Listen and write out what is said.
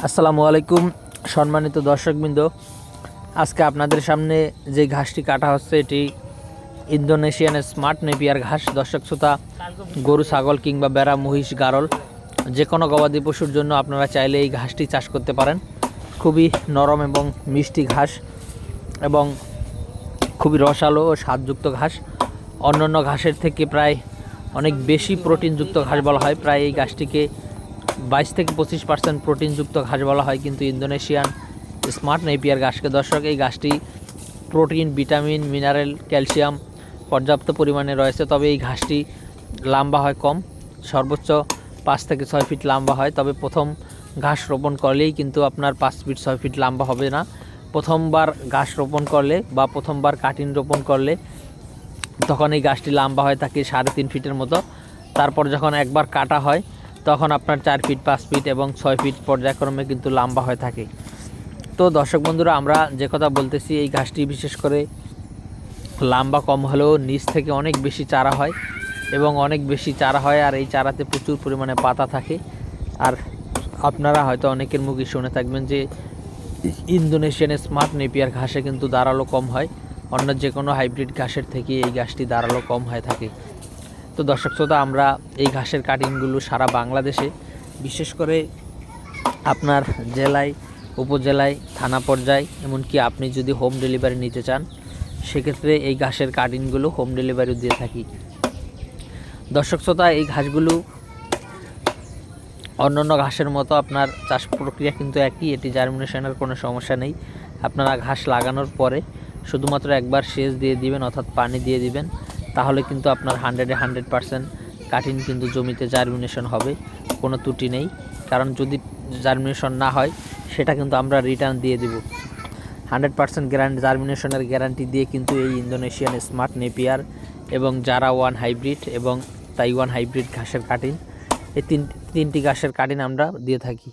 আসসালামু আলাইকুম সম্মানিত দর্শকবৃন্দ। আজকে আপনাদের সামনে যে ঘাসটি কাটা হচ্ছে এটি ইন্দোনেশিয়ান স্মার্ট নেপিয়ার ঘাস। দর্শক শ্রোতা, গরু, ছাগল কিংবা বেড়া, মহিষ, গারল যে কোনো গবাদি পশুর জন্য আপনারা চাইলে এই ঘাসটি চাষ করতে পারেন। খুবই নরম এবং মিষ্টি ঘাস এবং খুবই রসালো ও স্বাদযুক্ত ঘাস। অন্যান্য ঘাসের থেকে প্রায় অনেক বেশি প্রোটিনযুক্ত ঘাস বলা হয়। প্রায় এই ঘাসটিকে 22 থেকে 25% প্রোটিনযুক্ত ঘাস বলা হয়। কিন্তু ইন্দোনেশিয়ান স্মার্ট নেপিয়ার ঘাসকে দর্শক, এই ঘাসটি প্রোটিন, ভিটামিন, মিনারেল, ক্যালসিয়াম পর্যাপ্ত পরিমাণে রয়েছে। তবে এই ঘাসটি লম্বা হয় কম, সর্বোচ্চ 5 থেকে 6 ফিট লম্বা হয়। তবে প্রথম ঘাস রোপণ করলেই কিন্তু আপনার 5 ফিট 6 ফিট লম্বা হবে না। প্রথমবার ঘাস রোপণ করলে বা প্রথমবার কাটিং রোপণ করলে তখন এই গাছটি লম্বা হয় থাকে 3.5 ফিটের মতো। তারপর যখন একবার কাটা হয় তখন আপনার 4 ফিট, 5 ফিট এবং 6 ফিট পর্যায়ক্রমে কিন্তু লম্বা হয়ে থাকে। তো দর্শক বন্ধুরা, আমরা যে কথা বলতেছি, এই ঘাসটি বিশেষ করে লম্বা কম হলেও নিচ থেকে অনেক বেশি চারা হয় এবং অনেক বেশি চারা হয়। আর এই চারাতে প্রচুর পরিমাণে পাতা থাকে। আর আপনারা হয়তো অনেকের মুখে শুনে থাকবেন যে ইন্দোনেশিয়ান স্মার্ট নেপিয়ার ঘাসে কিন্তু দাঁড়ালো কম হয়, অন্য যে কোনো হাইব্রিড ঘাসের থেকে এই ঘাসটি দাঁড়ালো কম হয়ে থাকে। তো দর্শক শ্রোতা, আমরা এই ঘাসের কাটিংগুলো সারা বাংলাদেশে, বিশেষ করে আপনার জেলায়, উপজেলায়, থানা পর্যায়ে, এমনকি আপনি যদি হোম ডেলিভারি নিতে চান সেক্ষেত্রে এই ঘাসের কাটিংগুলো হোম ডেলিভারি দিয়ে থাকি। দর্শক শ্রোতা, এই ঘাসগুলো অন্যান্য ঘাসের মতো আপনার চাষ প্রক্রিয়া কিন্তু একই। এটি জার্মিনেশনের কোনো সমস্যা নেই। আপনারা ঘাস লাগানোর পরে শুধুমাত্র একবার সেচ দিয়ে দিবেন, অর্থাৎ পানি দিয়ে দিবেন, তাহলে কিন্তু আপনার 100% কাটিং কিন্তু জমিতে জার্মিনেশন হবে, কোনো ত্রুটি নেই। কারণ যদি জার্মিনেশন না হয় সেটা কিন্তু আমরা রিটার্ন দিয়ে দেব। 100% গ্যারান্টি, জার্মিনেশনের গ্যারান্টি দিয়ে কিন্তু এই ইন্দোনেশিয়ান স্মার্ট নেপিয়ার এবং জারা ওয়ান হাইব্রিড এবং তাইওয়ান হাইব্রিড ঘাসের কাটিং, এই তিনটি ঘাসের কাটিং আমরা দিয়ে থাকি।